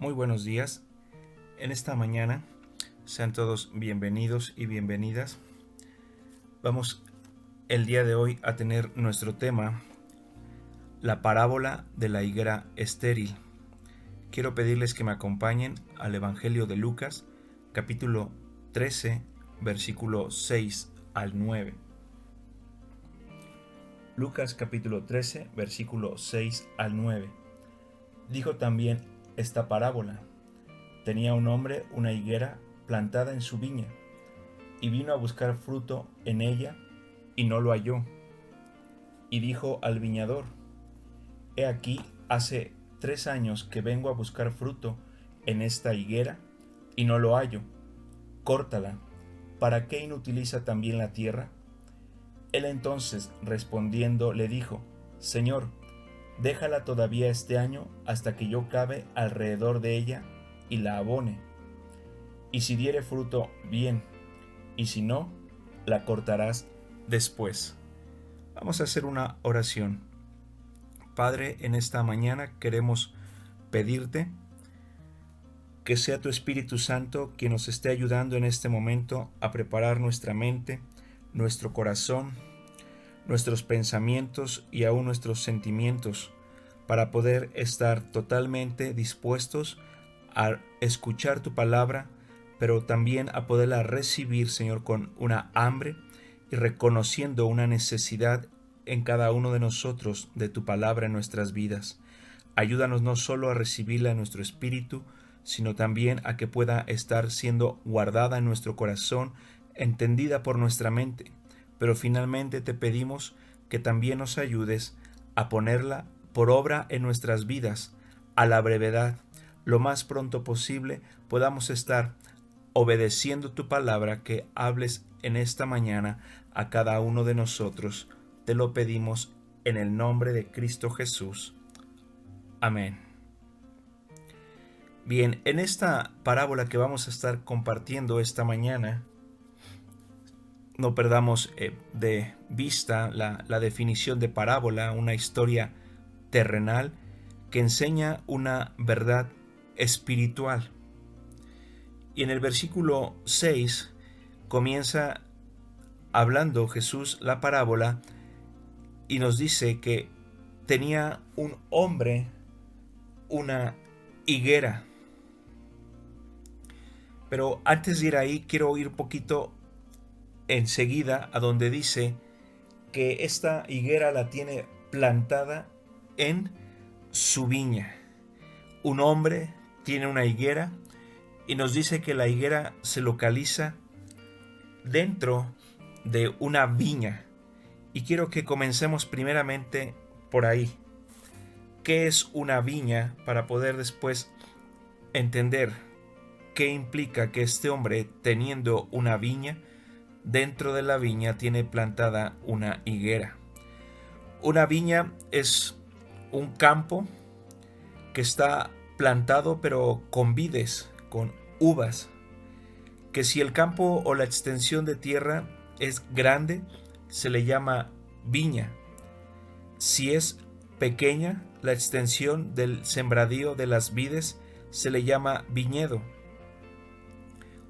Muy buenos días. En esta mañana, sean todos bienvenidos y bienvenidas. Vamos el día de hoy a tener nuestro tema, la parábola de la higuera estéril. Quiero pedirles que me acompañen al Evangelio de Lucas, capítulo 13, versículo 6 al 9. Lucas capítulo 13, versículo 6 al 9. Dijo también esta parábola. Tenía un hombre una higuera plantada en su viña, y vino a buscar fruto en ella, y no lo halló. Y dijo al viñador: He aquí, hace 3 años que vengo a buscar fruto en esta higuera, y no lo hallo. Córtala. ¿Para qué inutiliza también la tierra? Él entonces, respondiendo, le dijo: Señor, déjala todavía este año hasta que yo cabe alrededor de ella y la abone. Y si diere fruto, bien, y si no, la cortarás después. Vamos a hacer una oración. Padre, en esta mañana queremos pedirte que sea tu Espíritu Santo quien nos esté ayudando en este momento a preparar nuestra mente, nuestro corazón, nuestros pensamientos y aún nuestros sentimientos para poder estar totalmente dispuestos a escuchar tu palabra, pero también a poderla recibir, Señor, con una hambre y reconociendo una necesidad en cada uno de nosotros de tu palabra en nuestras vidas. Ayúdanos no solo a recibirla en nuestro espíritu, sino también a que pueda estar siendo guardada en nuestro corazón, entendida por nuestra mente. Pero finalmente te pedimos que también nos ayudes a ponerla por obra en nuestras vidas, a la brevedad, lo más pronto posible podamos estar obedeciendo tu palabra que hables en esta mañana a cada uno de nosotros. Te lo pedimos en el nombre de Cristo Jesús. Amén. Bien, en esta parábola que vamos a estar compartiendo esta mañana, no perdamos de vista la definición de parábola, una historia terrenal que enseña una verdad espiritual. Y en el versículo 6 comienza hablando Jesús la parábola y nos dice que tenía un hombre una higuera. Pero antes de ir ahí, quiero ir un poquito enseguida a donde dice que esta higuera la tiene plantada en su viña. Un hombre tiene una higuera y nos dice que la higuera se localiza dentro de una viña. Y quiero que comencemos primeramente por ahí. ¿Qué es una viña? Para poder después entender qué implica que este hombre, teniendo una viña, dentro de la viña tiene plantada una higuera. Una viña es un campo que está plantado pero con vides, con uvas, que si el campo o la extensión de tierra es grande, se le llama viña. Si es pequeña, la extensión del sembradío de las vides se le llama viñedo.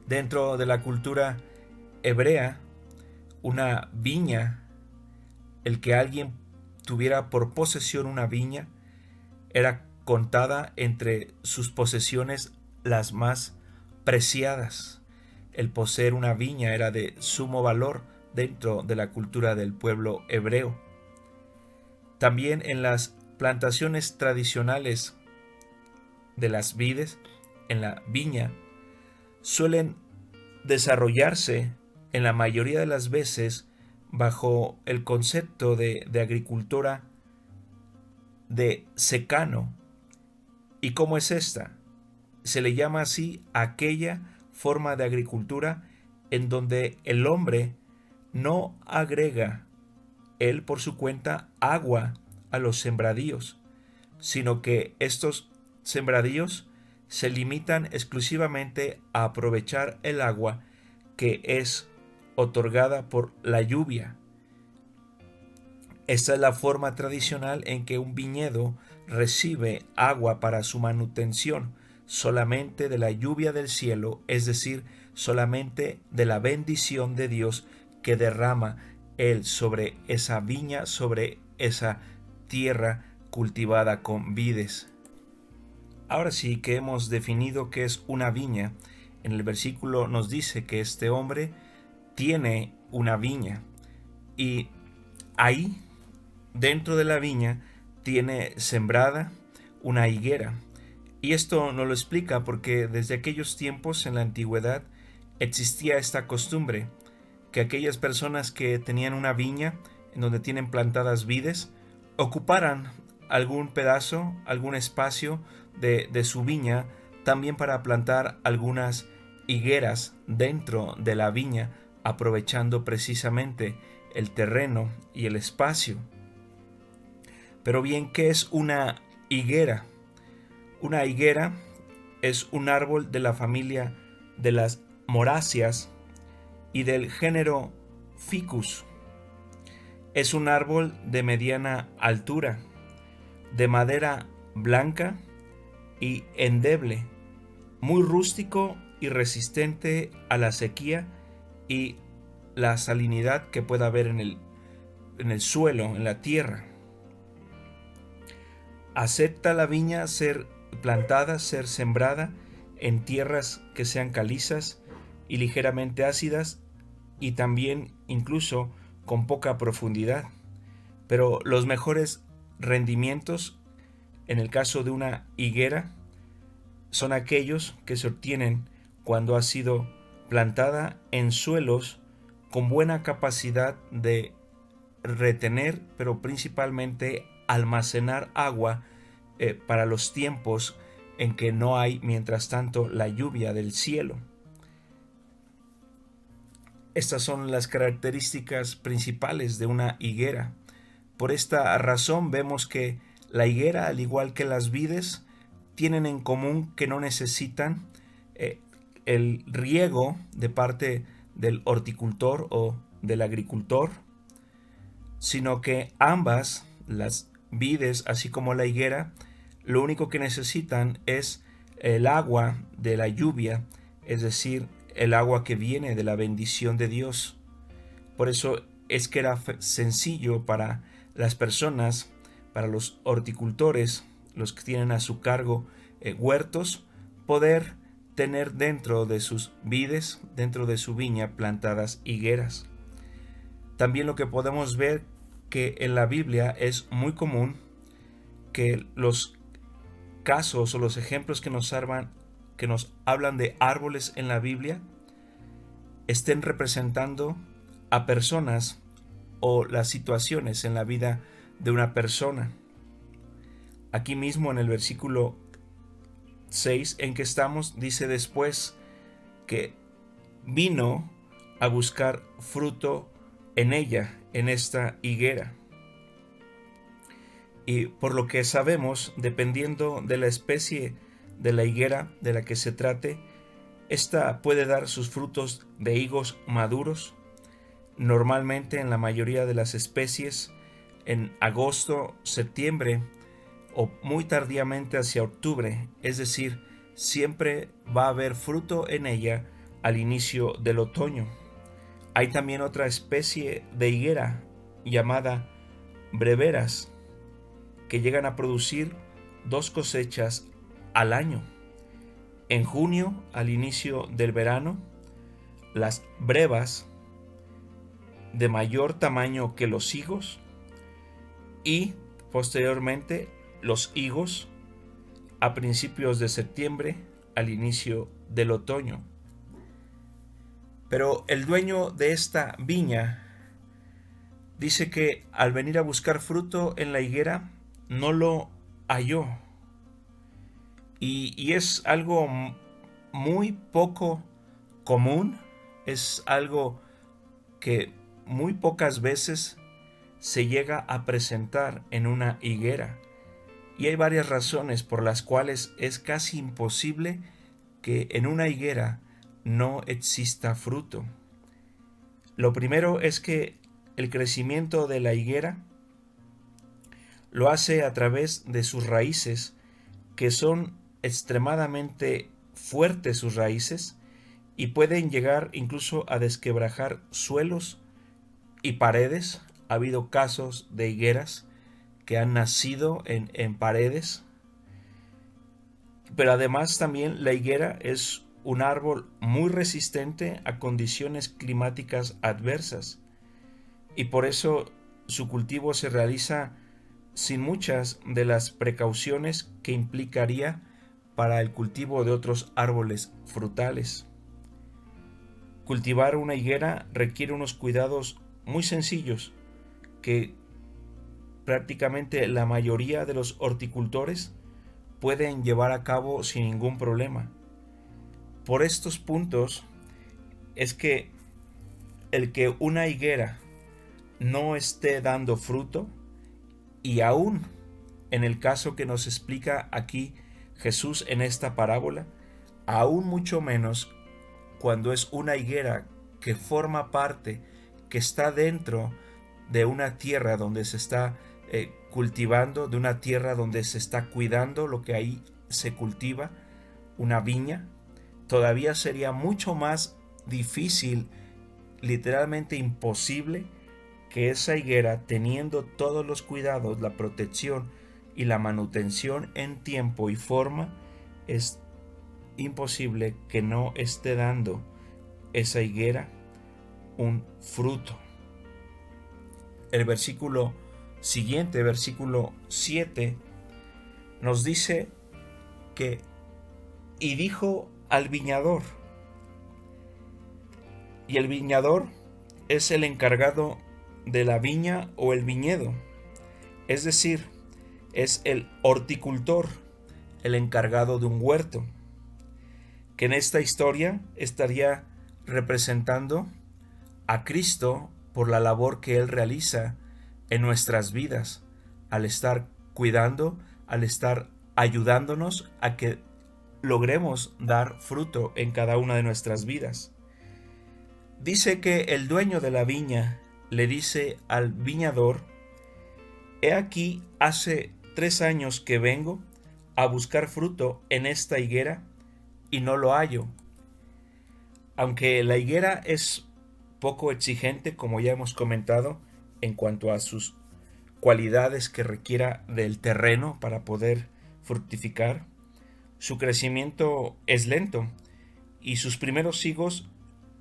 Dentro de la cultura hebrea, una viña, el que alguien tuviera por posesión una viña, era contada entre sus posesiones las más preciadas. El poseer una viña era de sumo valor dentro de la cultura del pueblo hebreo. También en las plantaciones tradicionales de las vides, en la viña, suelen desarrollarse en la mayoría de las veces bajo el concepto de agricultura de secano. ¿Y cómo es esta? Se le llama así aquella forma de agricultura en donde el hombre no agrega él por su cuenta agua a los sembradíos, sino que estos sembradíos se limitan exclusivamente a aprovechar el agua que es otorgada por la lluvia. Esta es la forma tradicional en que un viñedo recibe agua para su manutención, solamente de la lluvia del cielo, es decir, solamente de la bendición de Dios que derrama Él sobre esa viña, sobre esa tierra cultivada con vides. Ahora sí que hemos definido qué es una viña, en el versículo nos dice que este hombre tiene una viña y ahí dentro de la viña tiene sembrada una higuera. Y esto nos lo explica porque desde aquellos tiempos en la antigüedad existía esta costumbre, que aquellas personas que tenían una viña en donde tienen plantadas vides, ocuparan algún pedazo, algún espacio de su viña, también para plantar algunas higueras dentro de la viña, aprovechando precisamente el terreno y el espacio. Pero bien, ¿qué es una higuera? Una higuera es un árbol de la familia de las moráceas y del género Ficus. Es un árbol de mediana altura, de madera blanca y endeble, muy rústico y resistente a la sequía y la salinidad que pueda haber en el suelo, en la tierra. Acepta la viña ser plantada, ser sembrada en tierras que sean calizas y ligeramente ácidas y también incluso con poca profundidad. Pero los mejores rendimientos en el caso de una higuera son aquellos que se obtienen cuando ha sido plantada en suelos con buena capacidad de retener, pero principalmente almacenar agua para los tiempos en que no hay, mientras tanto, la lluvia del cielo. Estas son las características principales de una higuera. Por esta razón vemos que la higuera, al igual que las vides, tienen en común que no necesitan el riego de parte del horticultor o del agricultor, sino que ambas, las vides así como la higuera, lo único que necesitan es el agua de la lluvia, es decir, el agua que viene de la bendición de Dios. Por eso es que era sencillo para las personas, para los horticultores, los que tienen a su cargo huertos, poder tener dentro de sus vides, dentro de su viña, plantadas higueras. También lo que podemos ver que en la Biblia es muy común que los casos o los ejemplos que nos hablan de árboles en la Biblia estén representando a personas o las situaciones en la vida de una persona. Aquí mismo en el versículo 6 en que estamos, dice después que vino a buscar fruto en ella, en esta higuera. Y por lo que sabemos, dependiendo de la especie de la higuera de la que se trate, esta puede dar sus frutos de higos maduros, normalmente en la mayoría de las especies en agosto, septiembre o muy tardíamente hacia octubre, es decir, siempre va a haber fruto en ella al inicio del otoño. Hay también otra especie de higuera llamada breveras, que llegan a producir 2 cosechas al año. En junio, al inicio del verano, las brevas de mayor tamaño que los higos y posteriormente los higos a principios de septiembre, al inicio del otoño. Pero el dueño de esta viña dice que al venir a buscar fruto en la higuera no lo halló. Y es algo muy poco común, es algo que muy pocas veces se llega a presentar en una higuera. Y hay varias razones por las cuales es casi imposible que en una higuera no exista fruto. Lo primero es que el crecimiento de la higuera lo hace a través de sus raíces, que son extremadamente fuertes sus raíces y pueden llegar incluso a desquebrajar suelos y paredes. Ha habido casos de higueras que han nacido en paredes, pero además también la higuera es un árbol muy resistente a condiciones climáticas adversas y por eso su cultivo se realiza sin muchas de las precauciones que implicaría para el cultivo de otros árboles frutales. Cultivar una higuera requiere unos cuidados muy sencillos que prácticamente la mayoría de los horticultores pueden llevar a cabo sin ningún problema. Por estos puntos es que el que una higuera no esté dando fruto, y aún en el caso que nos explica aquí Jesús en esta parábola, aún mucho menos cuando es una higuera que forma parte, que está dentro de una tierra donde se está cultivando, de una tierra donde se está cuidando lo que ahí se cultiva, una viña, todavía sería mucho más difícil, literalmente imposible, que esa higuera, teniendo todos los cuidados, la protección y la manutención en tiempo y forma, es imposible que no esté dando esa higuera un fruto. El versículo siguiente, versículo 7, nos dice que y dijo al viñador, y el viñador es el encargado de la viña o el viñedo, es decir, es el horticultor, el encargado de un huerto, que en esta historia estaría representando a Cristo por la labor que Él realiza en nuestras vidas, al estar cuidando, al estar ayudándonos a que logremos dar fruto en cada una de nuestras vidas. Dice que el dueño de la viña le dice al viñador: he aquí, hace 3 años que vengo a buscar fruto en esta higuera y no lo hallo. Aunque la higuera es poco exigente, como ya hemos comentado, en cuanto a sus cualidades que requiera del terreno para poder fructificar, su crecimiento es lento y sus primeros higos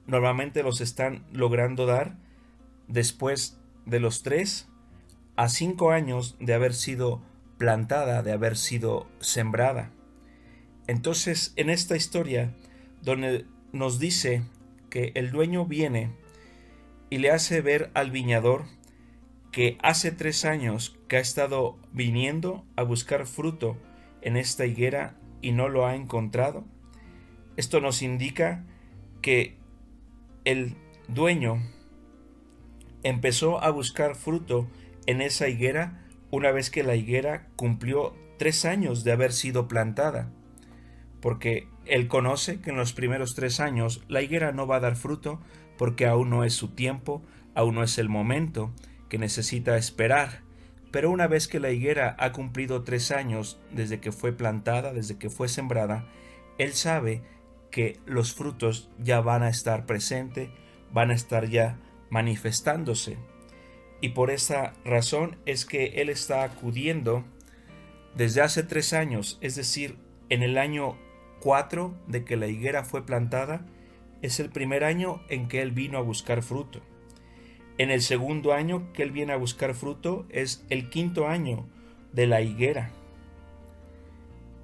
normalmente los están logrando dar después de los 3 a 5 años de haber sido plantada, de haber sido sembrada. Entonces, en esta historia, donde nos dice que el dueño viene y le hace ver al viñador que hace 3 años que ha estado viniendo a buscar fruto en esta higuera y no lo ha encontrado, esto nos indica que el dueño empezó a buscar fruto en esa higuera una vez que la higuera cumplió 3 años de haber sido plantada, porque él conoce que en los primeros 3 años la higuera no va a dar fruto porque aún no es su tiempo, aún no es el momento, que necesita esperar. Pero una vez que la higuera ha cumplido 3 años desde que fue plantada, desde que fue sembrada, él sabe que los frutos ya van a estar presentes, van a estar ya manifestándose. Y por esa razón es que él está acudiendo desde hace 3 años, es decir, en el año 4 de que la higuera fue plantada, es el primer año en que él vino a buscar fruto. En el segundo año que él viene a buscar fruto es el 5.º año de la higuera.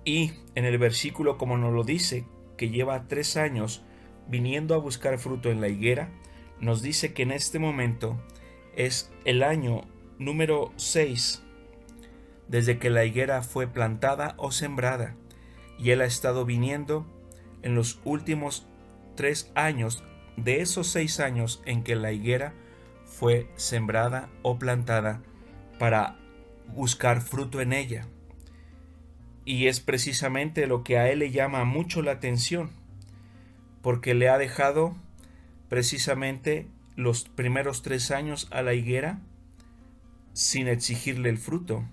Y en el versículo, como nos lo dice, que lleva 3 años viniendo a buscar fruto en la higuera, nos dice que en este momento es el año número 6 desde que la higuera fue plantada o sembrada, y él ha estado viniendo en los últimos 3 años de esos 6 años en que la higuera fue sembrada o plantada para buscar fruto en ella. Y es precisamente lo que a él le llama mucho la atención, porque le ha dejado precisamente los primeros 3 años a la higuera sin exigirle el fruto.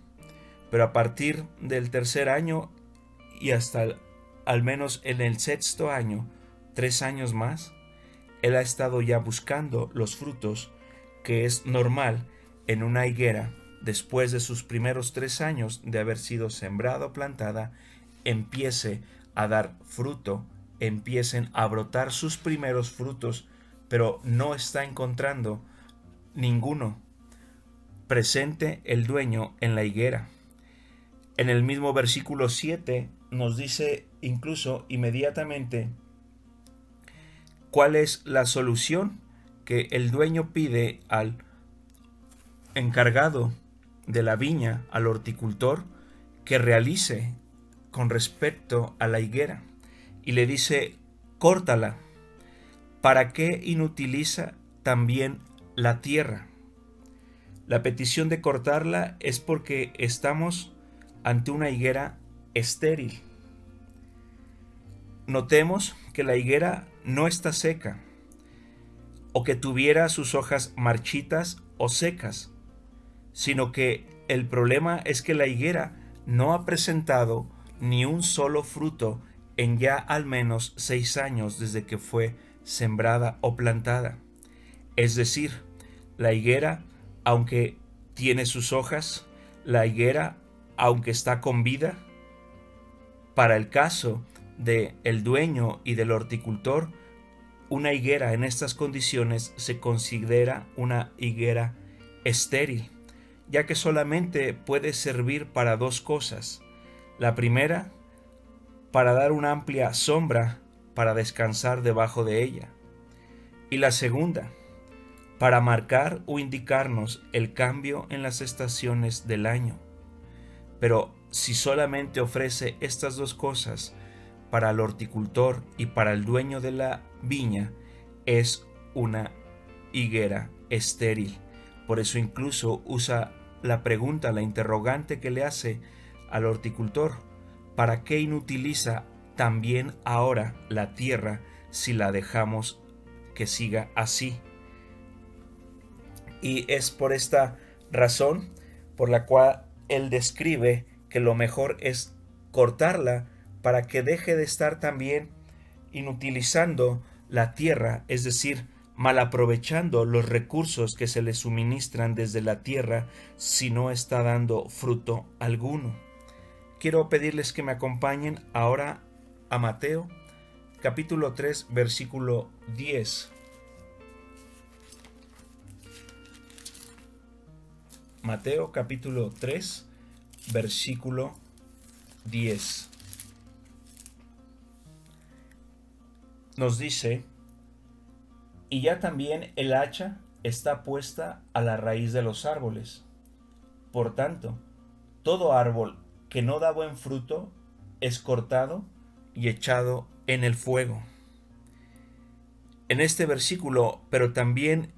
Pero a partir del tercer año y hasta al menos en el sexto año, 3 años más, él ha estado ya buscando los frutos que es normal en una higuera después de sus primeros 3 años de haber sido sembrada o plantada, empiece a dar fruto, empiecen a brotar sus primeros frutos, pero no está encontrando ninguno presente el dueño en la higuera. En el mismo versículo 7 nos dice incluso inmediatamente cuál es la solución que el dueño pide al encargado de la viña, al horticultor, que realice con respecto a la higuera. Y le dice: córtala. ¿Para qué inutiliza también la tierra? La petición de cortarla es porque estamos ante una higuera estéril. Notemos que la higuera no está seca, o que tuviera sus hojas marchitas o secas, sino que el problema es que la higuera no ha presentado ni un solo fruto en ya al menos 6 años desde que fue sembrada o plantada. Es decir, la higuera, aunque tiene sus hojas, la higuera, aunque está con vida, para el caso del dueño y del horticultor, una higuera en estas condiciones se considera una higuera estéril, ya que solamente puede servir para 2 cosas. La primera, para dar una amplia sombra para descansar debajo de ella. Y la segunda, para marcar o indicarnos el cambio en las estaciones del año. Pero si solamente ofrece estas 2 cosas para el horticultor y para el dueño de la viña, es una higuera estéril. Por eso incluso usa la pregunta, la interrogante que le hace al horticultor: ¿para qué inutiliza también ahora la tierra si la dejamos que siga así? Y es por esta razón por la cual él describe que lo mejor es cortarla para que deje de estar también inutilizando la tierra, es decir, malaprovechando los recursos que se le suministran desde la tierra si no está dando fruto alguno. Quiero pedirles que me acompañen ahora a Mateo, capítulo 3, versículo 10. Mateo, capítulo 3, versículo 10. Nos dice: y ya también el hacha está puesta a la raíz de los árboles. Por tanto, todo árbol que no da buen fruto es cortado y echado en el fuego. En este versículo, pero también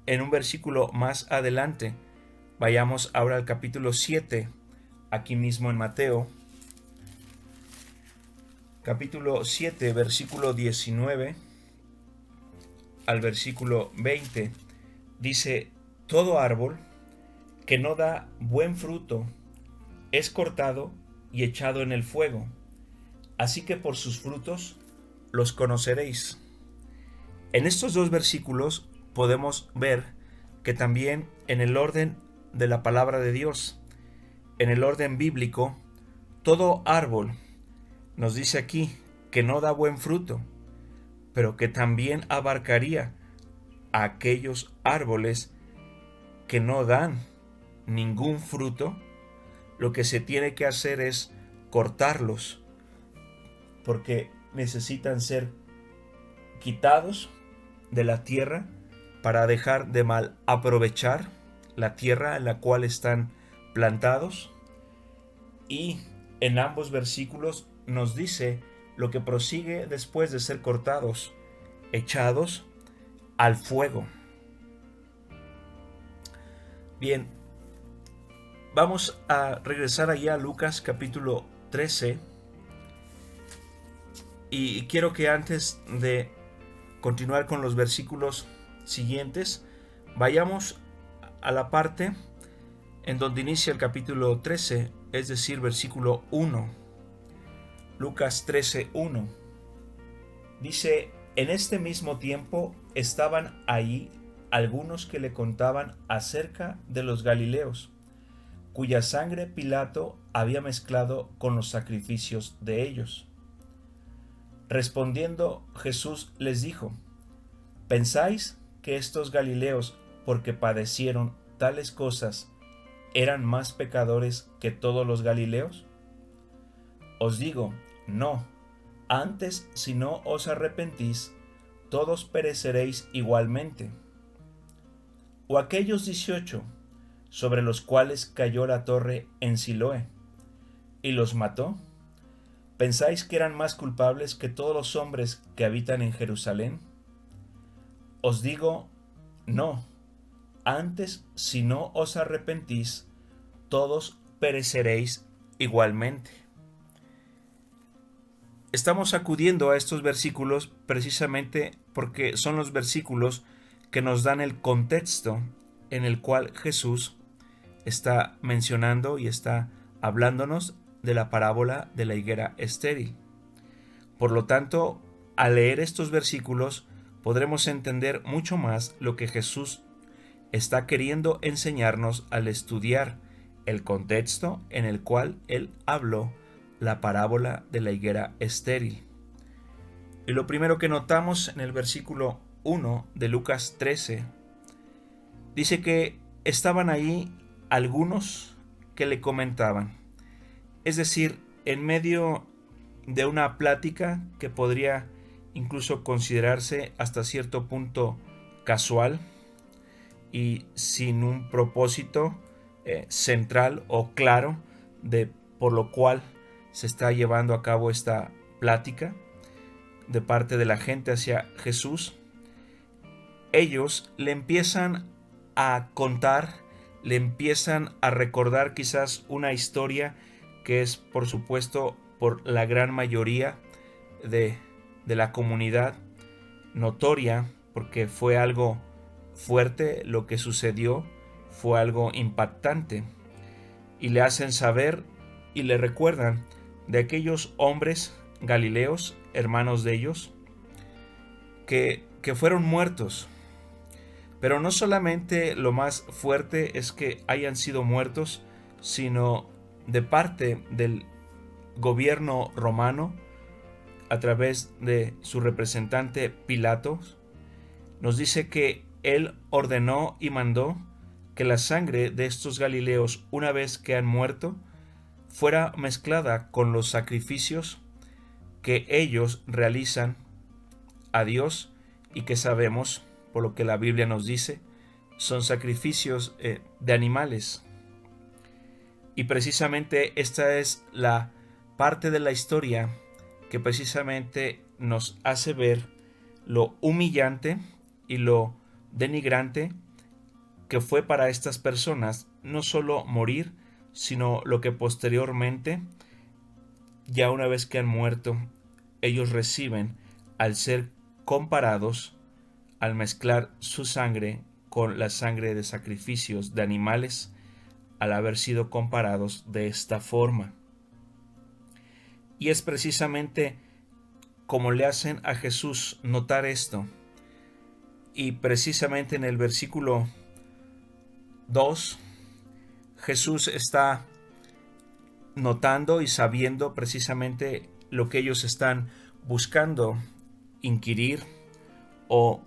en un versículo más adelante, vayamos ahora al capítulo 7, aquí mismo en Mateo, capítulo 7, versículo 19 al versículo 20, dice: todo árbol que no da buen fruto es cortado y echado en el fuego. Así que por sus frutos los conoceréis. En estos 2 versículos podemos ver que también en el orden de la palabra de Dios, en el orden bíblico, todo árbol, nos dice aquí, que no da buen fruto, pero que también abarcaría a aquellos árboles que no dan ningún fruto. Lo que se tiene que hacer es cortarlos, porque necesitan ser quitados de la tierra para dejar de mal aprovechar la tierra en la cual están plantados. Y en ambos versículos nos dice lo que prosigue después de ser cortados: echados al fuego. Bien, vamos a regresar allá a Lucas capítulo 13, y quiero que antes de continuar con los versículos siguientes, vayamos a la parte en donde inicia el capítulo 13, es decir, versículo 1. Lucas 13:1. Dice: en este mismo tiempo estaban ahí algunos que le contaban acerca de los Galileos, cuya sangre Pilato había mezclado con los sacrificios de ellos. Respondiendo Jesús les dijo: ¿pensáis que estos Galileos, porque padecieron tales cosas, eran más pecadores que todos los Galileos? Os digo, no. Antes, si no os arrepentís, todos pereceréis igualmente. O aquellos 18, sobre los cuales cayó la torre en Siloé, y los mató, ¿pensáis que eran más culpables que todos los hombres que habitan en Jerusalén? Os digo, no. Antes, si no os arrepentís, todos pereceréis igualmente. Estamos acudiendo a estos versículos precisamente porque son los versículos que nos dan el contexto en el cual Jesús está mencionando y está hablándonos de la parábola de la higuera estéril. Por lo tanto, al leer estos versículos podremos entender mucho más lo que Jesús está queriendo enseñarnos al estudiar el contexto en el cual Él habló la parábola de la higuera estéril. Y lo primero que notamos en el versículo 1 de Lucas 13, dice que estaban ahí algunos que le comentaban. Es decir, en medio de una plática que podría incluso considerarse hasta cierto punto casual y sin un propósito central o claro de por lo cual se está llevando a cabo esta plática de parte de la gente hacia Jesús, ellos le empiezan a contar, le empiezan a recordar quizás una historia que es, por supuesto, por la gran mayoría de la comunidad notoria, porque fue algo fuerte lo que sucedió, fue algo impactante, y le hacen saber y le recuerdan de aquellos hombres galileos, hermanos de ellos, que fueron muertos. Pero no solamente lo más fuerte es que hayan sido muertos, sino de parte del gobierno romano, a través de su representante Pilatos, nos dice que él ordenó y mandó que la sangre de estos galileos, una vez que han muerto, fuera mezclada con los sacrificios que ellos realizan a Dios y que sabemos, por lo que la Biblia nos dice, son sacrificios de animales. Y precisamente esta es la parte de la historia que precisamente nos hace ver lo humillante y lo denigrante que fue para estas personas no solo morir, sino lo que posteriormente, ya una vez que han muerto, ellos reciben al ser comparados, al mezclar su sangre con la sangre de sacrificios de animales, al haber sido comparados de esta forma. Y es precisamente como le hacen a Jesús notar esto. Y precisamente en el versículo 2, Jesús está notando y sabiendo precisamente lo que ellos están buscando inquirir, o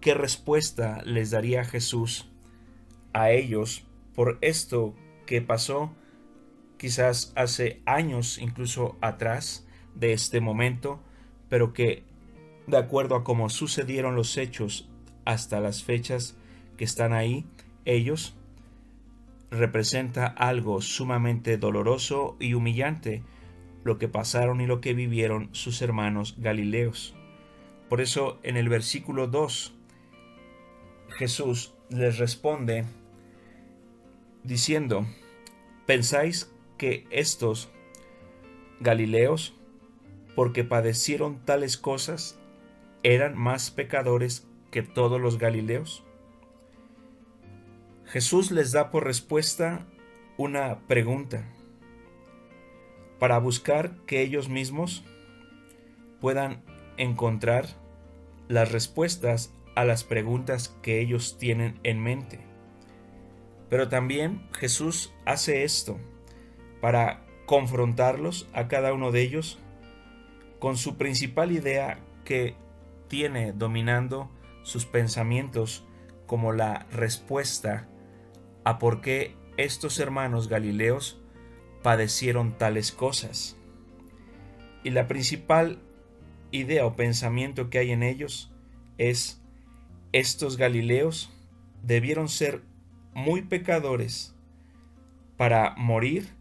qué respuesta les daría Jesús a ellos por esto que pasó quizás hace años incluso atrás de este momento, pero que de acuerdo a cómo sucedieron los hechos hasta las fechas que están ahí, ellos representa algo sumamente doloroso y humillante lo que pasaron y lo que vivieron sus hermanos galileos. Por eso en el versículo 2 Jesús les responde diciendo: ¿pensáis que estos galileos, porque padecieron tales cosas, eran más pecadores que todos los galileos? Jesús les da por respuesta una pregunta. para buscar que ellos mismos puedan encontrar las respuestas a las preguntas que ellos tienen en mente. Pero también Jesús hace esto para confrontarlos a cada uno de ellos con su principal idea que tiene dominando sus pensamientos como la respuesta a por qué estos hermanos galileos padecieron tales cosas. Y la principal idea o pensamiento que hay en ellos es: estos galileos debieron ser muy pecadores para morir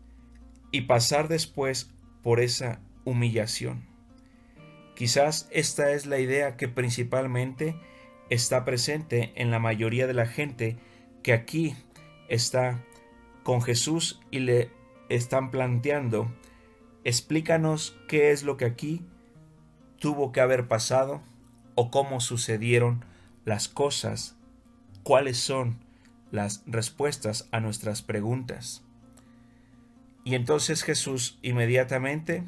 y pasar después por esa humillación. Quizás esta es la idea que principalmente está presente en la mayoría de la gente que aquí está con Jesús y le están planteando: explícanos qué es lo que aquí tuvo que haber pasado o cómo sucedieron las cosas, cuáles son las respuestas a nuestras preguntas. Y entonces Jesús inmediatamente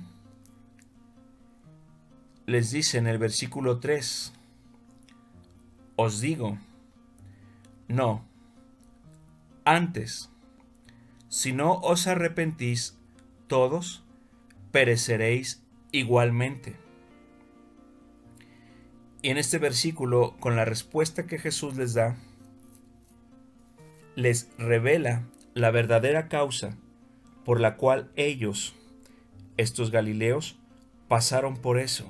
les dice en el versículo 3: os digo, no, antes, si no os arrepentís, todos pereceréis igualmente. Y en este versículo, con la respuesta que Jesús les da, les revela la verdadera causa por la cual ellos, estos galileos, pasaron por eso.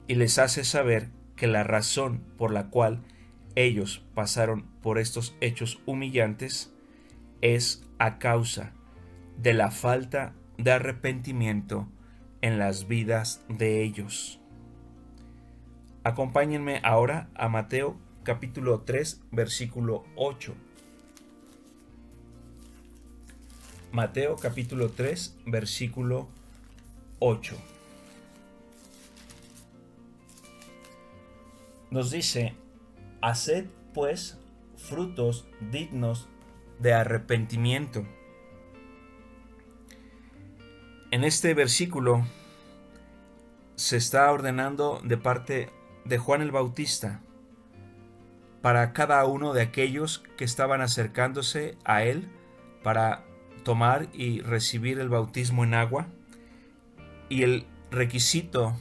Y les hace saber que la razón por la cual ellos pasaron por estos hechos humillantes es a causa de la falta de arrepentimiento en las vidas de ellos. Acompáñenme ahora a Mateo capítulo 3, versículo 8. Mateo capítulo 3, versículo 8. Nos dice: haced pues frutos dignos de arrepentimiento. En este versículo se está ordenando de parte de Juan el Bautista para cada uno de aquellos que estaban acercándose a él para tomar y recibir el bautismo en agua. Y el requisito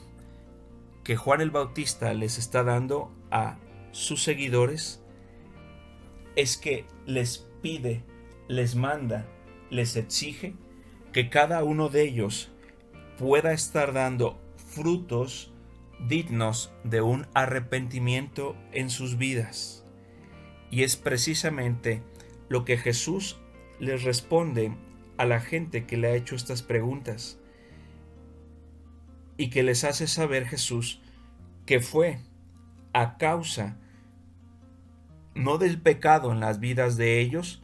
que Juan el Bautista les está dando a sus seguidores es que les pide, les manda, les exige que cada uno de ellos pueda estar dando frutos dignos de un arrepentimiento en sus vidas. Y es precisamente lo que Jesús les responde a la gente que le ha hecho estas preguntas, y que les hace saber Jesús que fue a causa no del pecado en las vidas de ellos,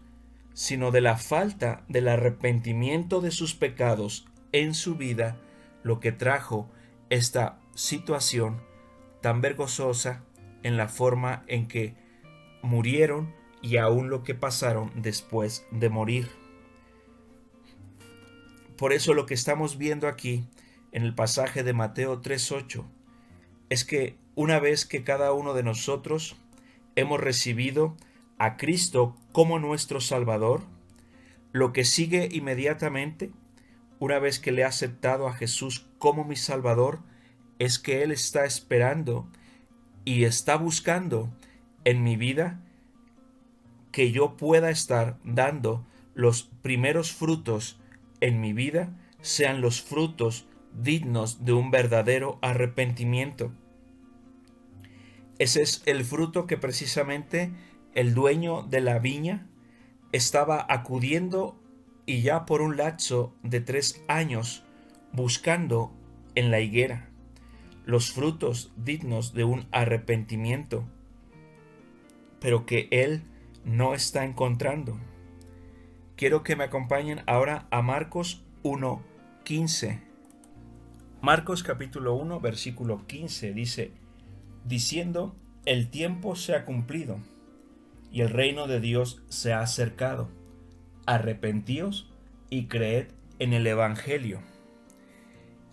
sino de la falta del arrepentimiento de sus pecados en su vida, lo que trajo esta situación tan vergonzosa en la forma en que murieron y aún lo que pasaron después de morir. Por eso lo que estamos viendo aquí en el pasaje de Mateo 3:8 es que una vez que cada uno de nosotros hemos recibido a Cristo como nuestro Salvador, lo que sigue inmediatamente, una vez que le he aceptado a Jesús como mi Salvador, es que Él está esperando y está buscando en mi vida que yo pueda estar dando los primeros frutos en mi vida, sean los frutos dignos de un verdadero arrepentimiento. Ese es el fruto que precisamente el dueño de la viña estaba acudiendo, y ya por un lapso de 3 años buscando en la higuera los frutos dignos de un arrepentimiento, pero que él no está encontrando. Quiero que me acompañen ahora a Marcos 1:15. Marcos capítulo 1, versículo 15 dice: diciendo, el tiempo se ha cumplido y el reino de Dios se ha acercado. Arrepentíos y creed en el Evangelio.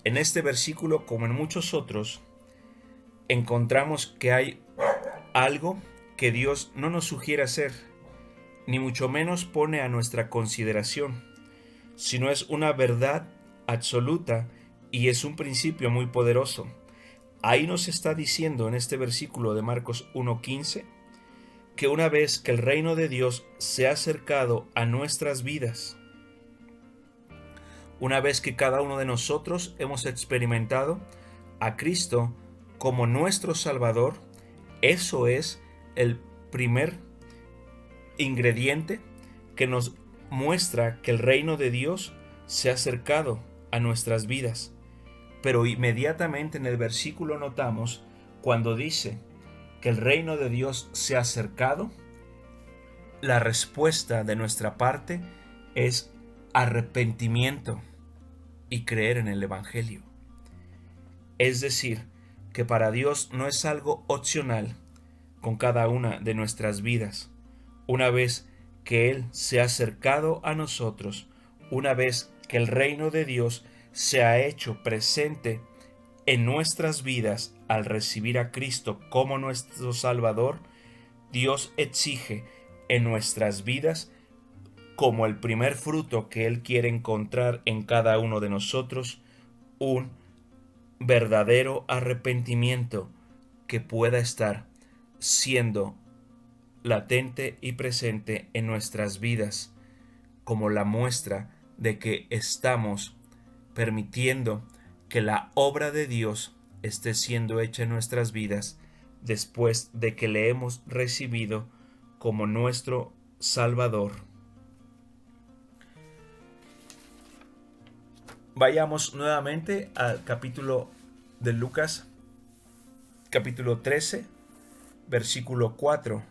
En este versículo, como en muchos otros, encontramos que hay algo que Dios no nos sugiere hacer, ni mucho menos pone a nuestra consideración, sino es una verdad absoluta y es un principio muy poderoso. Ahí nos está diciendo en este versículo de Marcos 1:15 que una vez que el reino de Dios se ha acercado a nuestras vidas, una vez que cada uno de nosotros hemos experimentado a Cristo como nuestro Salvador, eso es el primer ingrediente que nos muestra que el reino de Dios se ha acercado a nuestras vidas. Pero inmediatamente en el versículo notamos cuando dice que el reino de Dios se ha acercado, la respuesta de nuestra parte es arrepentimiento y creer en el Evangelio. Es decir, que para Dios no es algo opcional con cada una de nuestras vidas. Una vez que Él se ha acercado a nosotros, una vez que el reino de Dios se ha hecho presente en nuestras vidas al recibir a Cristo como nuestro Salvador, Dios exige en nuestras vidas, como el primer fruto que Él quiere encontrar en cada uno de nosotros, un verdadero arrepentimiento que pueda estar siendo latente y presente en nuestras vidas, como la muestra de que estamos permitiendo que la obra de Dios esté siendo hecha en nuestras vidas después de que le hemos recibido como nuestro Salvador. Vayamos nuevamente al capítulo de Lucas, capítulo 13, versículo 4.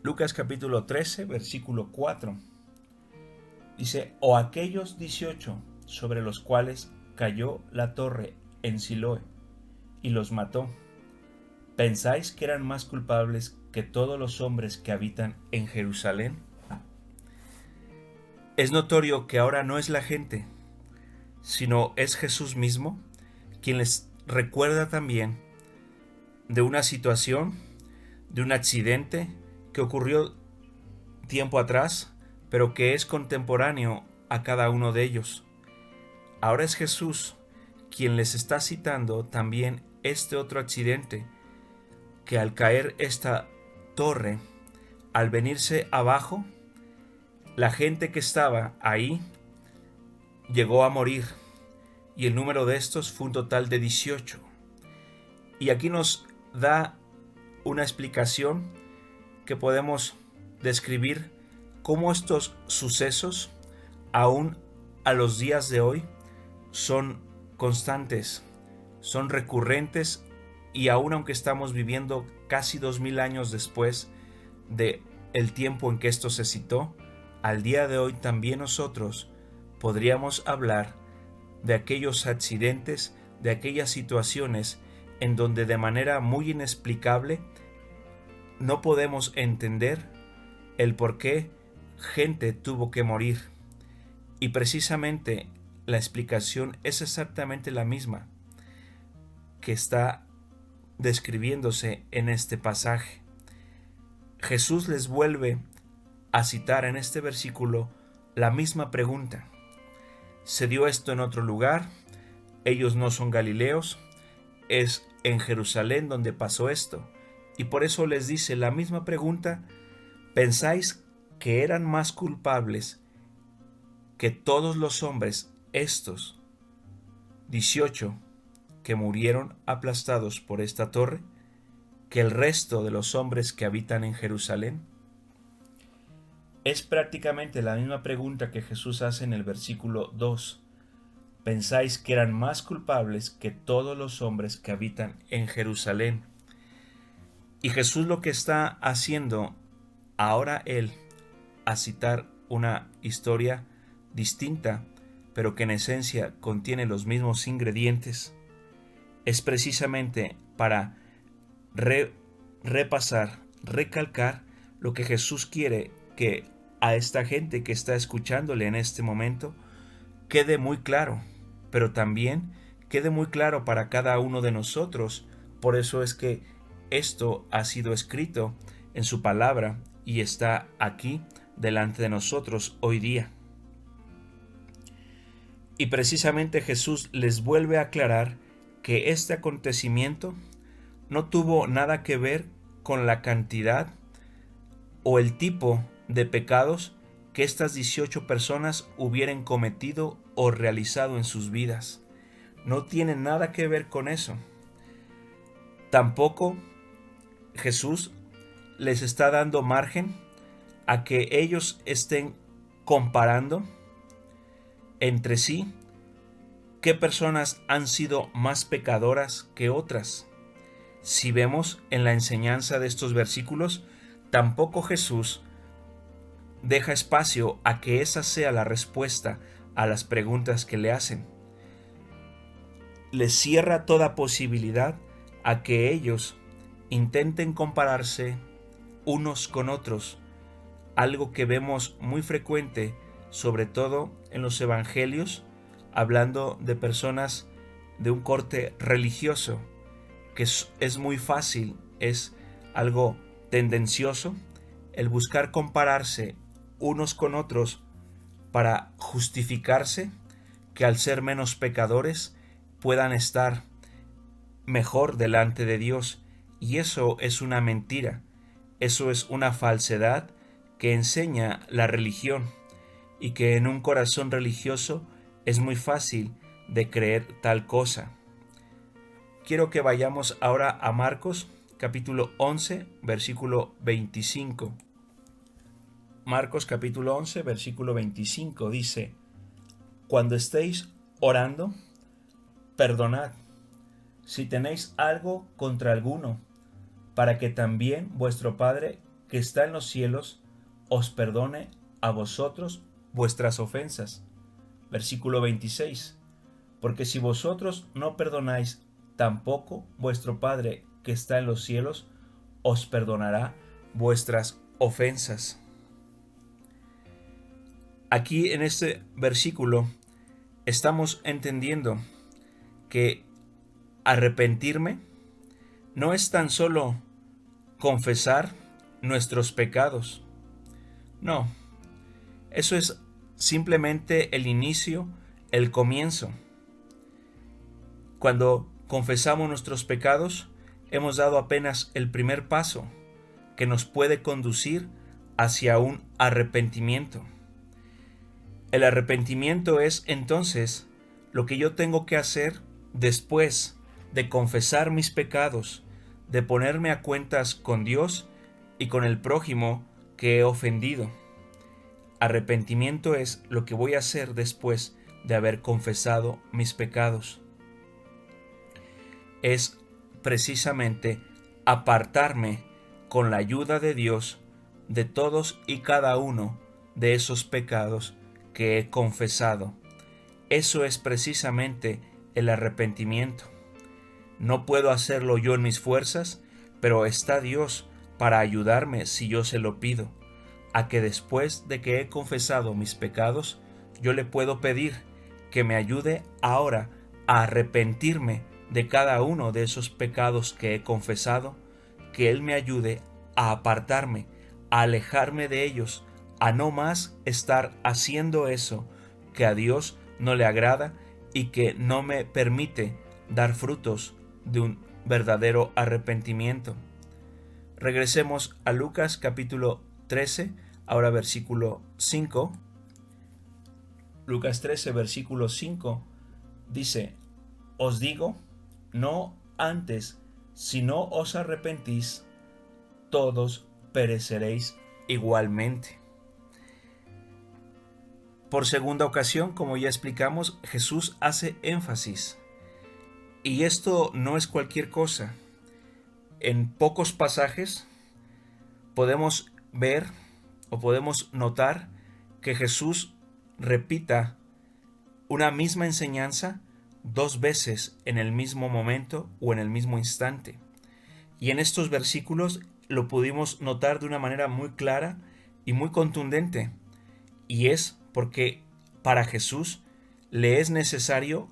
Lucas capítulo 13, versículo 4. Dice, o aquellos 18 sobre los cuales cayó la torre en Siloé y los mató, ¿pensáis que eran más culpables que todos los hombres que habitan en Jerusalén? Es notorio que ahora no es la gente, sino es Jesús mismo quien les recuerda también de una situación, de un accidente que ocurrió tiempo atrás, pero que es contemporáneo a cada uno de ellos. Ahora es Jesús quien les está citando también este otro accidente, que al caer esta torre, al venirse abajo, la gente que estaba ahí llegó a morir, y el número de estos fue un total de 18. Y aquí nos da una explicación que podemos describir cómo estos sucesos, aún a los días de hoy, son constantes, son recurrentes, y aún aunque estamos viviendo casi 2000 años después de el tiempo en que esto se citó, al día de hoy también nosotros podríamos hablar de aquellos accidentes, de aquellas situaciones en donde de manera muy inexplicable no podemos entender el por qué gente tuvo que morir. Y precisamente la explicación es exactamente la misma que está describiéndose en este pasaje. Jesús les vuelve a citar en este versículo la misma pregunta. ¿Se dio esto en otro lugar? Ellos no son galileos, es en Jerusalén donde pasó esto. Y por eso les dice la misma pregunta. ¿Pensáis que eran más culpables que todos los hombres, estos 18 que murieron aplastados por esta torre, que el resto de los hombres que habitan en Jerusalén? Es prácticamente la misma pregunta que Jesús hace en el versículo 2. ¿Pensáis que eran más culpables que todos los hombres que habitan en Jerusalén? Y Jesús lo que está haciendo ahora él, a citar una historia distinta, pero que en esencia contiene los mismos ingredientes, es precisamente para repasar, recalcar lo que Jesús quiere que a esta gente que está escuchándole en este momento quede muy claro, pero también quede muy claro para cada uno de nosotros. Por eso es que esto ha sido escrito en su palabra y está aquí delante de nosotros hoy día. Y precisamente Jesús les vuelve a aclarar que este acontecimiento no tuvo nada que ver con la cantidad o el tipo de pecados que estas 18 personas hubieran cometido o realizado en sus vidas. No tiene nada que ver con eso. Tampoco Jesús les está dando margen a que ellos estén comparando entre sí qué personas han sido más pecadoras que otras. Si vemos en la enseñanza de estos versículos, tampoco Jesús deja espacio a que esa sea la respuesta a las preguntas que le hacen. Les cierra toda posibilidad a que ellos intenten compararse unos con otros, algo que vemos muy frecuente, sobre todo en los evangelios, hablando de personas de un corte religioso, que es muy fácil, es algo tendencioso, el buscar compararse unos con otros para justificarse que al ser menos pecadores puedan estar mejor delante de Dios. Y eso es una mentira, eso es una falsedad que enseña la religión, y que en un corazón religioso es muy fácil de creer tal cosa. Quiero que vayamos ahora a Marcos capítulo 11, versículo 25. Marcos capítulo 11, versículo 25 dice: Cuando estéis orando, perdonad si tenéis algo contra alguno, para que también vuestro Padre que está en los cielos os perdone a vosotros vuestras ofensas. Versículo 26. Porque si vosotros no perdonáis, tampoco vuestro Padre que está en los cielos os perdonará vuestras ofensas. Aquí en este versículo estamos entendiendo que arrepentirme no es tan solo confesar nuestros pecados. No, eso es simplemente el inicio, el comienzo. Cuando confesamos nuestros pecados, hemos dado apenas el primer paso que nos puede conducir hacia un arrepentimiento. El arrepentimiento es entonces lo que yo tengo que hacer después de confesar mis pecados, de ponerme a cuentas con Dios y con el prójimo que he ofendido. Arrepentimiento es lo que voy a hacer después de haber confesado mis pecados. Es precisamente apartarme con la ayuda de Dios de todos y cada uno de esos pecados que he confesado. Eso es precisamente el arrepentimiento. No puedo hacerlo yo en mis fuerzas, pero está Dios para ayudarme si yo se lo pido, a que después de que he confesado mis pecados, yo le puedo pedir que me ayude ahora a arrepentirme de cada uno de esos pecados que he confesado, que Él me ayude a apartarme, a alejarme de ellos, a no más estar haciendo eso que a Dios no le agrada y que no me permite dar frutos de un verdadero arrepentimiento. Regresemos a Lucas capítulo 13, ahora versículo 5. Lucas 13, versículo 5 dice: Os digo, no antes, si no os arrepentís, todos pereceréis igualmente. Por segunda ocasión, como ya explicamos, Jesús hace énfasis. Y esto no es cualquier cosa. En pocos pasajes podemos ver o podemos notar que Jesús repita una misma enseñanza dos veces en el mismo momento o en el mismo instante. Y en estos versículos lo pudimos notar de una manera muy clara y muy contundente. Y es porque para Jesús le es necesario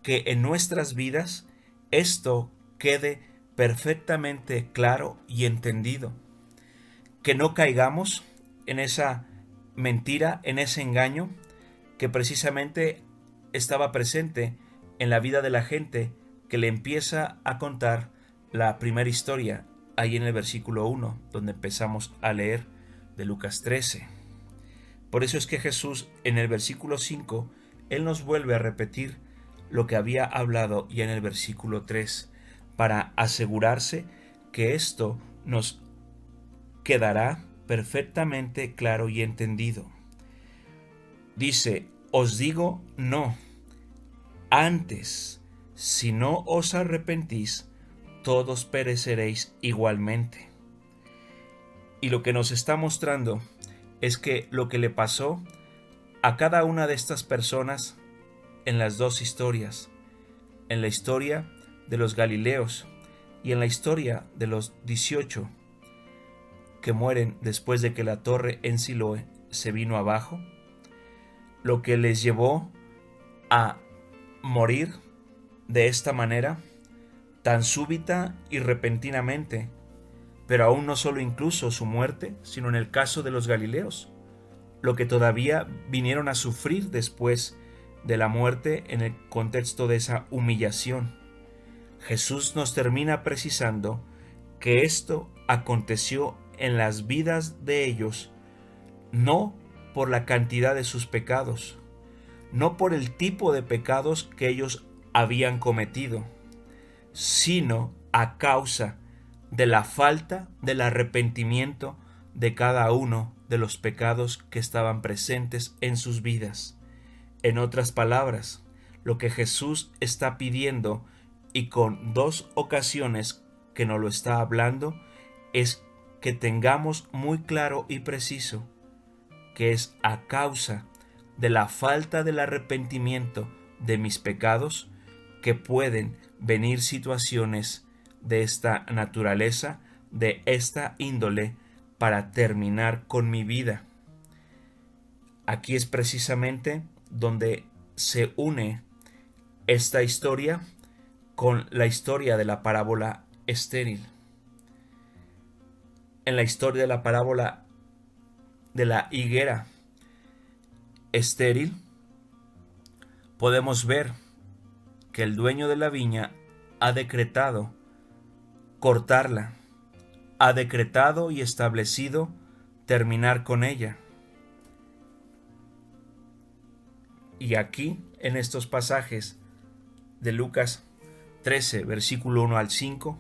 que en nuestras vidas esto quede perfectamente claro y entendido. Que no caigamos en esa mentira, en ese engaño que precisamente estaba presente en la vida de la gente que le empieza a contar la primera historia, ahí en el versículo 1, donde empezamos a leer de Lucas 13. Por eso es que Jesús en el versículo 5, Él nos vuelve a repetir lo que había hablado ya en el versículo 3, para asegurarse que esto nos quedará perfectamente claro y entendido. Dice, os digo no, antes, si no os arrepentís, todos pereceréis igualmente. Y lo que nos está mostrando es que lo que le pasó a cada una de estas personas en las dos historias, en la historia de los Galileos y en la historia de los 18 que mueren después de que la torre en Siloé se vino abajo, lo que les llevó a morir de esta manera, tan súbita y repentinamente, pero aún no solo incluso su muerte, sino en el caso de los Galileos, lo que todavía vinieron a sufrir después de la muerte en el contexto de esa humillación. Jesús nos termina precisando que esto aconteció en las vidas de ellos, no por la cantidad de sus pecados, no por el tipo de pecados que ellos habían cometido, sino a causa de la falta del arrepentimiento de cada uno de los pecados que estaban presentes en sus vidas. En otras palabras, lo que Jesús está pidiendo, y con dos ocasiones que nos lo está hablando, es que tengamos muy claro y preciso que es a causa de la falta del arrepentimiento de mis pecados que pueden venir situaciones de esta naturaleza, de esta índole, para terminar con mi vida. Aquí es precisamente donde se une esta historia con la historia de la parábola estéril. En la historia de la parábola de la higuera estéril, podemos ver que el dueño de la viña ha decretado cortarla, ha decretado y establecido terminar con ella. Y aquí, en estos pasajes de Lucas 13, versículo 1 al 5,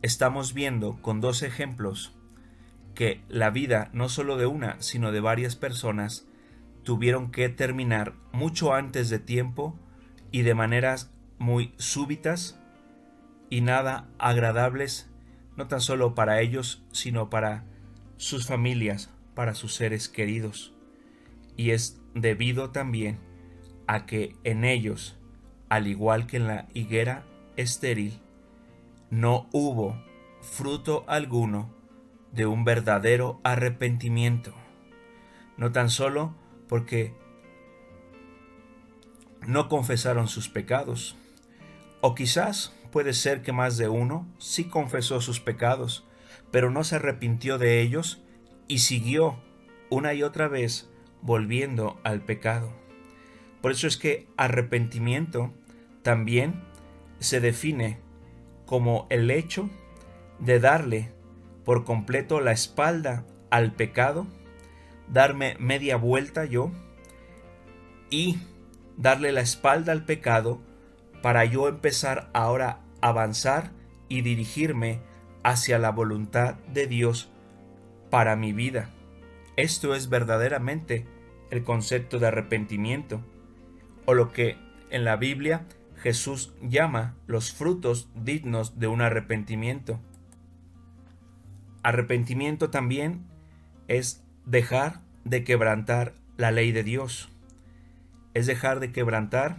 estamos viendo con dos ejemplos que la vida no solo de una, sino de varias personas tuvieron que terminar mucho antes de tiempo y de maneras muy súbitas y nada agradables, no tan solo para ellos, sino para sus familias, para sus seres queridos. Y es debido también a que en ellos, al igual que en la higuera estéril, no hubo fruto alguno de un verdadero arrepentimiento, no tan solo porque no confesaron sus pecados, o quizás puede ser que más de uno sí confesó sus pecados, pero no se arrepintió de ellos y siguió una y otra vez volviendo al pecado. Por eso es que arrepentimiento también se define como el hecho de darle por completo la espalda al pecado, darme media vuelta yo y darle la espalda al pecado para yo empezar ahora a avanzar y dirigirme hacia la voluntad de Dios para mi vida. Esto es verdaderamente el concepto de arrepentimiento, o lo que en la Biblia Jesús llama los frutos dignos de un arrepentimiento. Arrepentimiento también es dejar de quebrantar la ley de Dios. Es dejar de quebrantar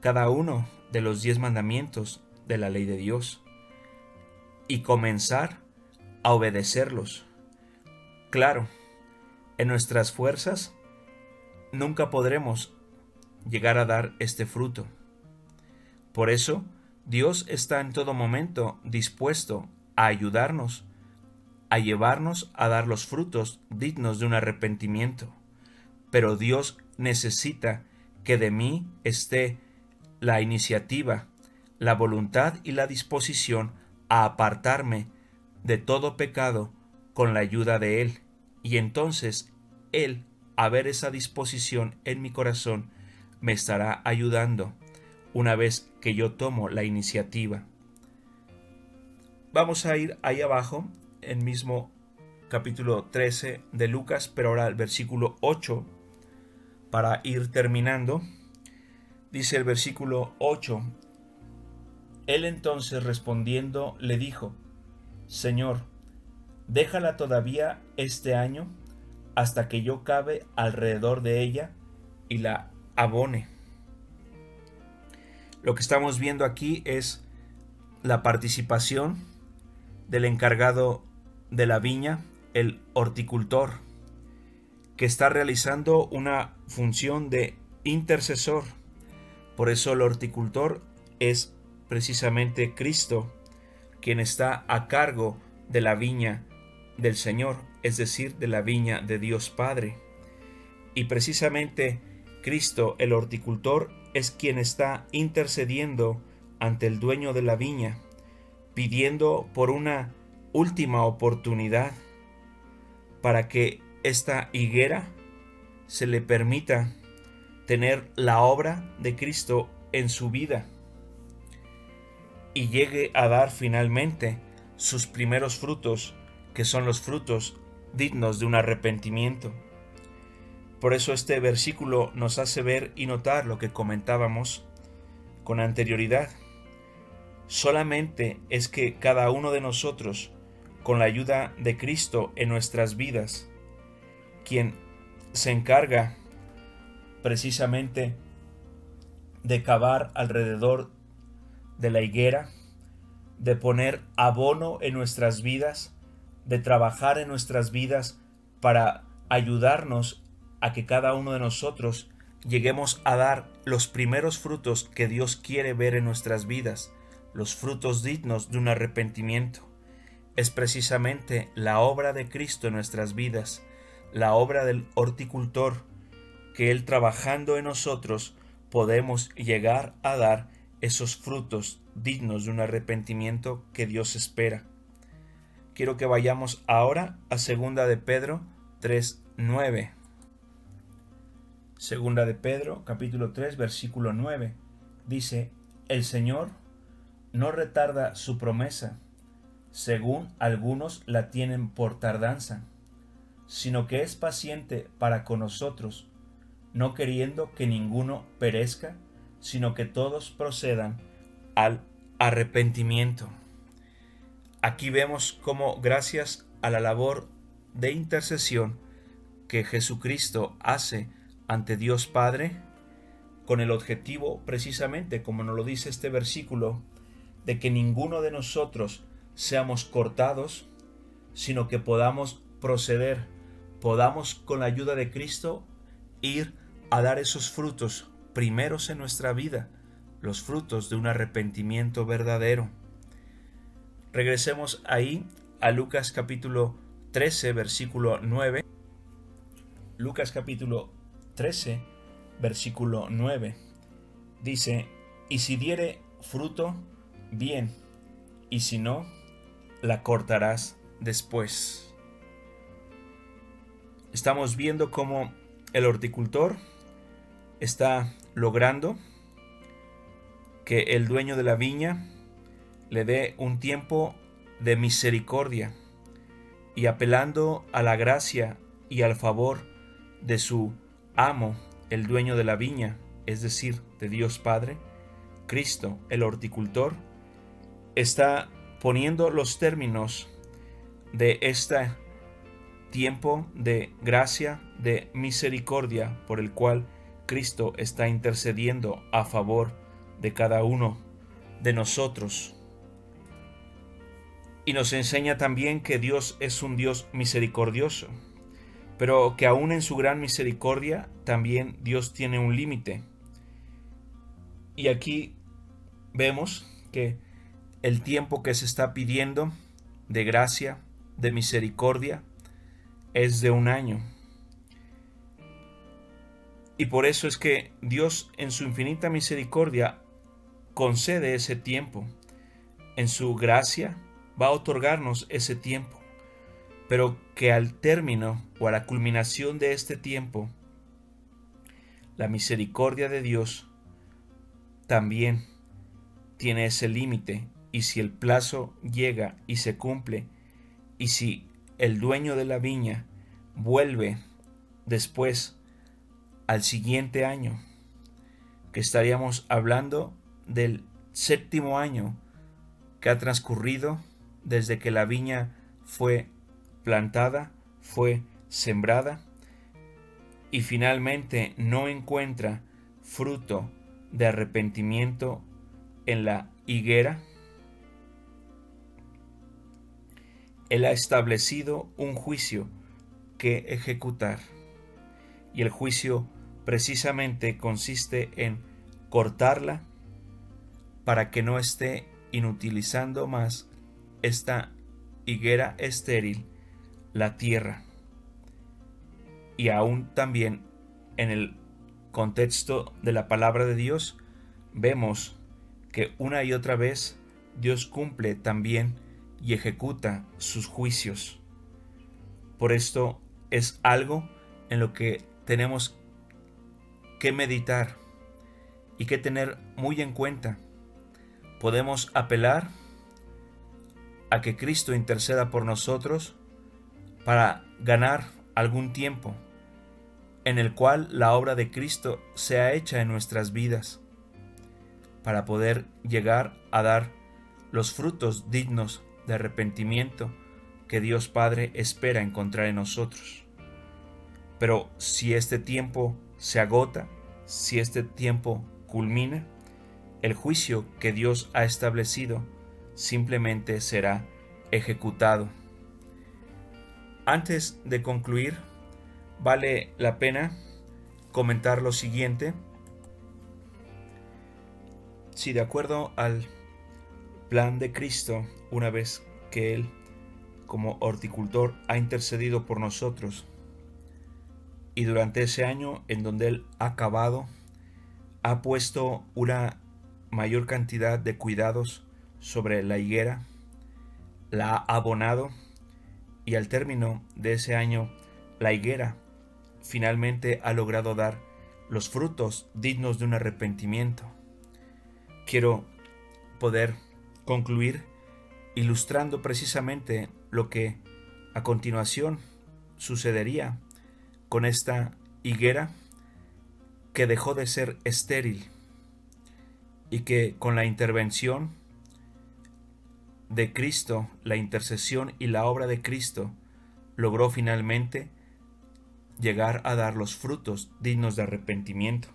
cada uno de los 10 mandamientos de la ley de Dios y comenzar a obedecerlos. Claro, en nuestras fuerzas nunca podremos llegar a dar este fruto. Por eso, Dios está en todo momento dispuesto a ayudarnos, a llevarnos a dar los frutos dignos de un arrepentimiento. Pero Dios necesita que de mí esté la iniciativa, la voluntad y la disposición a apartarme de todo pecado con la ayuda de Él. Y entonces Él, a ver esa disposición en mi corazón, me estará ayudando una vez que yo tomo la iniciativa. Vamos a ir ahí abajo, en mismo capítulo 13 de Lucas, pero ahora al versículo 8, para ir terminando. Dice el versículo 8: Él entonces respondiendo le dijo: Señor, déjala todavía este año, hasta que yo cabe alrededor de ella y la abone. Lo que estamos viendo aquí es la participación del encargado de la viña, el horticultor, que está realizando una función de intercesor. Por eso el horticultor es precisamente Cristo, quien está a cargo de la viña del Señor, es decir, de la viña de Dios Padre. Y precisamente Cristo, el horticultor, es quien está intercediendo ante el dueño de la viña, pidiendo por una última oportunidad para que esta higuera se le permita tener la obra de Cristo en su vida y llegue a dar finalmente sus primeros frutos, que son los frutos dignos de un arrepentimiento. Por eso este versículo nos hace ver y notar lo que comentábamos con anterioridad. Solamente es que cada uno de nosotros, con la ayuda de Cristo en nuestras vidas, quien se encarga precisamente de cavar alrededor de la higuera, de poner abono en nuestras vidas, de trabajar en nuestras vidas para ayudarnos a que cada uno de nosotros lleguemos a dar los primeros frutos que Dios quiere ver en nuestras vidas, los frutos dignos de un arrepentimiento. Es precisamente la obra de Cristo en nuestras vidas, la obra del horticultor, que Él trabajando en nosotros podemos llegar a dar esos frutos dignos de un arrepentimiento que Dios espera. Quiero que vayamos ahora a 2 de Pedro 3:9. 2 de Pedro, capítulo 3, versículo 9. Dice: El Señor no retarda su promesa, según algunos la tienen por tardanza, sino que es paciente para con nosotros, no queriendo que ninguno perezca, sino que todos procedan al arrepentimiento. Aquí vemos cómo, gracias a la labor de intercesión que Jesucristo hace ante Dios Padre, con el objetivo, precisamente como nos lo dice este versículo, de que ninguno de nosotros seamos cortados, sino que podamos proceder, podamos con la ayuda de Cristo ir a dar esos frutos primeros en nuestra vida, los frutos de un arrepentimiento verdadero. Regresemos ahí a Lucas capítulo 13, versículo 9. Lucas capítulo 13, versículo 9. Dice: Y si diere fruto, bien, y si no, la cortarás después. Estamos viendo cómo el horticultor está logrando que el dueño de la viña le dé un tiempo de misericordia, y apelando a la gracia y al favor de su amo, el dueño de la viña, es decir, de Dios Padre, Cristo, el horticultor, está poniendo los términos de este tiempo de gracia, de misericordia, por el cual Cristo está intercediendo a favor de cada uno de nosotros. Y nos enseña también que Dios es un Dios misericordioso, pero que aún en su gran misericordia también Dios tiene un límite. Y aquí vemos que el tiempo que se está pidiendo de gracia, de misericordia, es de 1 año. Y por eso es que Dios en su infinita misericordia concede ese tiempo. En su gracia va a otorgarnos ese tiempo. Pero que al término o a la culminación de este tiempo, la misericordia de Dios también tiene ese límite. Y si el plazo llega y se cumple, y si el dueño de la viña vuelve después al siguiente año, que estaríamos hablando del 7.º año que ha transcurrido desde que la viña fue plantada, fue sembrada y finalmente no encuentra fruto de arrepentimiento en la higuera, Él ha establecido un juicio que ejecutar. Y el juicio precisamente consiste en cortarla para que no esté inutilizando más esta higuera estéril la tierra. Y aún también en el contexto de la palabra de Dios vemos que una y otra vez Dios cumple también y ejecuta sus juicios. Por esto es algo en lo que tenemos que meditar y que tener muy en cuenta. Podemos apelar a que Cristo interceda por nosotros para ganar algún tiempo en el cual la obra de Cristo sea hecha en nuestras vidas, para poder llegar a dar los frutos dignos de arrepentimiento que Dios Padre espera encontrar en nosotros. Pero si este tiempo se agota, si este tiempo culmina, el juicio que Dios ha establecido simplemente será ejecutado. Antes de concluir, vale la pena comentar lo siguiente. Si de acuerdo al plan de Cristo, una vez que Él, como horticultor, ha intercedido por nosotros, y durante ese año en donde Él ha cavado, ha puesto una mayor cantidad de cuidados sobre la higuera, la ha abonado, y al término de ese año la higuera finalmente ha logrado dar los frutos dignos de un arrepentimiento. Quiero poder concluir ilustrando precisamente lo que a continuación sucedería con esta higuera que dejó de ser estéril y que con la intervención de Cristo, la intercesión y la obra de Cristo, logró finalmente llegar a dar los frutos dignos de arrepentimiento.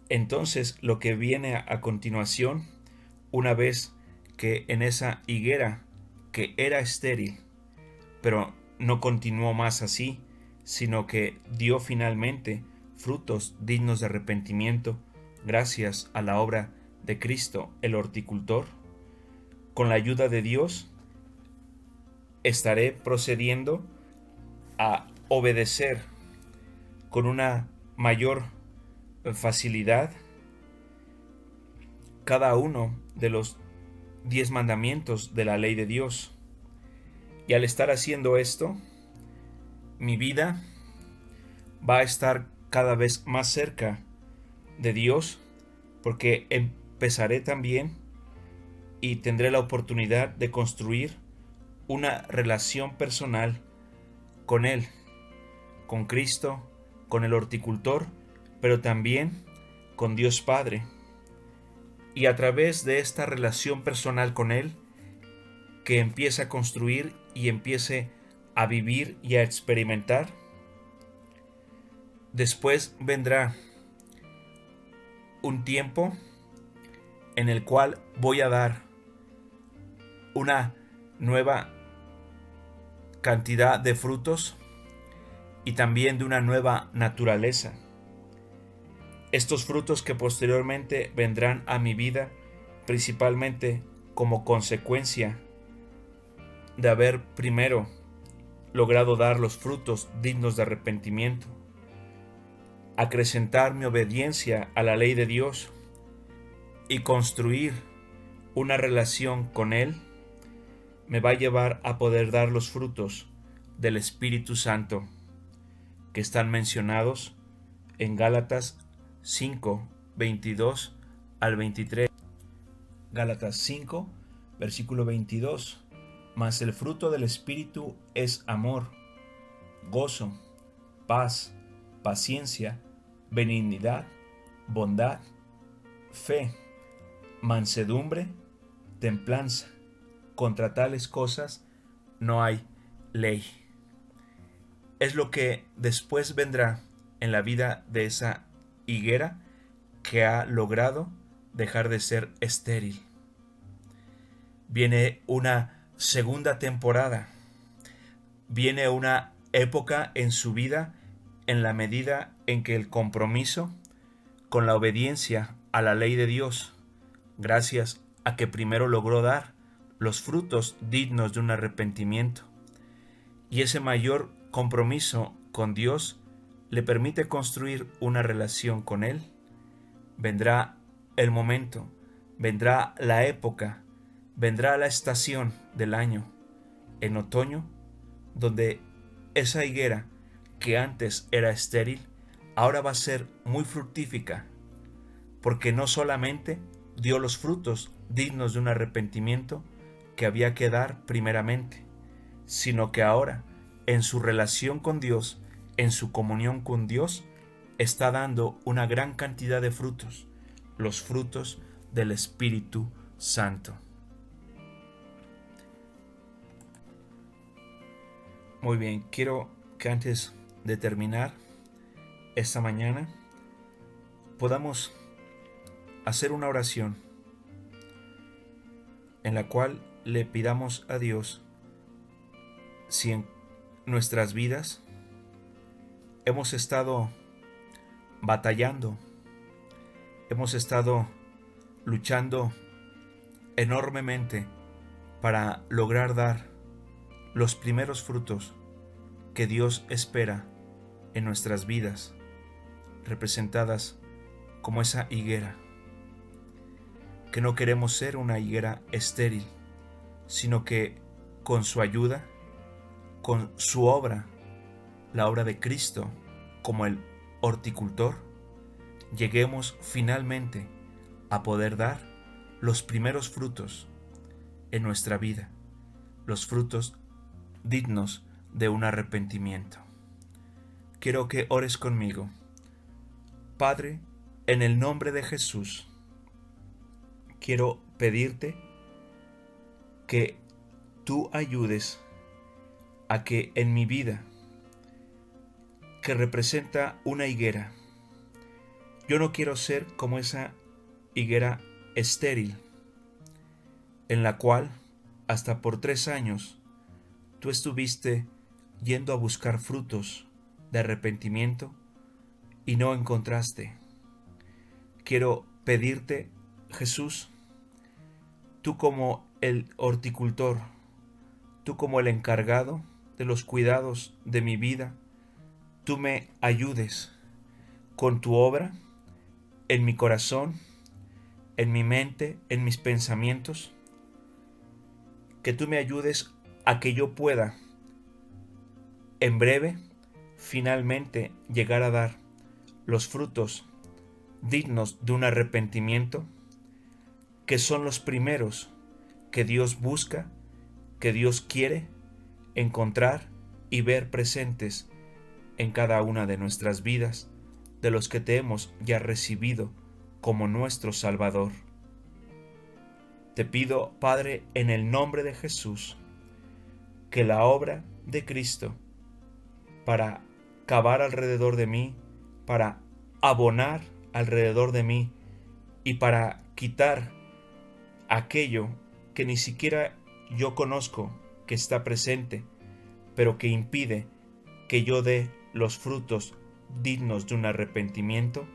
Entonces, lo que viene a continuación, una vez que en esa higuera que era estéril, pero no continuó más así, sino que dio finalmente frutos dignos de arrepentimiento gracias a la obra de Cristo, el horticultor, con la ayuda de Dios, estaré procediendo a obedecer con una mayor facilidad cada uno de los 10 mandamientos de la ley de Dios. Y al estar haciendo esto, mi vida va a estar cada vez más cerca de Dios, porque empezaré también y tendré la oportunidad de construir una relación personal con Él, con Cristo, con el horticultor, pero también con Dios Padre. Y a través de esta relación personal con Él, que empiece a construir y empiece a vivir y a experimentar, después vendrá un tiempo en el cual voy a dar una nueva cantidad de frutos y también de una nueva naturaleza. Estos frutos que posteriormente vendrán a mi vida, principalmente como consecuencia de haber primero logrado dar los frutos dignos de arrepentimiento, acrecentar mi obediencia a la ley de Dios y construir una relación con Él, me va a llevar a poder dar los frutos del Espíritu Santo que están mencionados en Gálatas 5, 22 al 23. Gálatas 5, versículo 22. Mas el fruto del Espíritu es amor, gozo, paz, paciencia, benignidad, bondad, fe, mansedumbre, templanza. Contra tales cosas no hay ley. Es lo que después vendrá en la vida de esa higuera que ha logrado dejar de ser estéril. Viene una segunda temporada, viene una época en su vida en la medida en que el compromiso con la obediencia a la ley de Dios, gracias a que primero logró dar los frutos dignos de un arrepentimiento, y ese mayor compromiso con Dios le permite construir una relación con Él, vendrá el momento, vendrá la época, vendrá la estación del año, en otoño, donde esa higuera que antes era estéril, ahora va a ser muy fructífica, porque no solamente dio los frutos dignos de un arrepentimiento que había que dar primeramente, sino que ahora, en su relación con Dios, en su comunión con Dios, está dando una gran cantidad de frutos, los frutos del Espíritu Santo. Muy bien, quiero que antes de terminar esta mañana podamos hacer una oración en la cual le pidamos a Dios si en nuestras vidas hemos estado batallando, hemos estado luchando enormemente para lograr dar los primeros frutos que Dios espera en nuestras vidas, representadas como esa higuera, que no queremos ser una higuera estéril, sino que con su ayuda, con su obra, la obra de Cristo como el horticultor, lleguemos finalmente a poder dar los primeros frutos en nuestra vida, los frutos dignos de un arrepentimiento. Quiero que ores conmigo. Padre, en el nombre de Jesús, quiero pedirte que tú ayudes a que en mi vida, que representa una higuera, yo no quiero ser como esa higuera estéril, en la cual hasta por 3 años tú estuviste yendo a buscar frutos de arrepentimiento y no encontraste. Quiero pedirte, Jesús, tú como el horticultor, tú como el encargado de los cuidados de mi vida, tú me ayudes con tu obra en mi corazón, en mi mente, en mis pensamientos, que tú me ayudes a que yo pueda en breve finalmente llegar a dar los frutos dignos de un arrepentimiento, que son los primeros que Dios busca, que Dios quiere encontrar y ver presentes en cada una de nuestras vidas, de los que te hemos ya recibido como nuestro Salvador. Te pido, Padre, en el nombre de Jesús, que la obra de Cristo para cavar alrededor de mí, para abonar alrededor de mí y para quitar aquello que ni siquiera yo conozco que está presente, pero que impide que yo dé los frutos dignos de un arrepentimiento,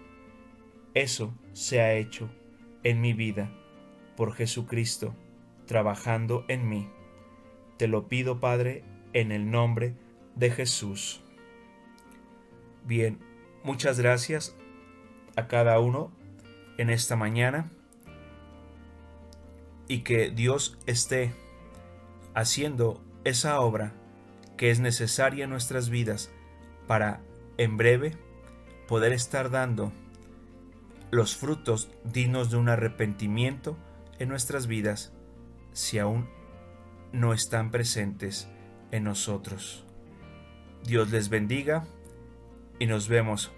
eso se ha hecho en mi vida por Jesucristo, trabajando en mí. Te lo pido, Padre, en el nombre de Jesús. Bien, muchas gracias a cada uno en esta mañana y que Dios esté haciendo esa obra que es necesaria en nuestras vidas para en breve poder estar dando los frutos dignos de un arrepentimiento en nuestras vidas si aún no están presentes en nosotros. Dios les bendiga y nos vemos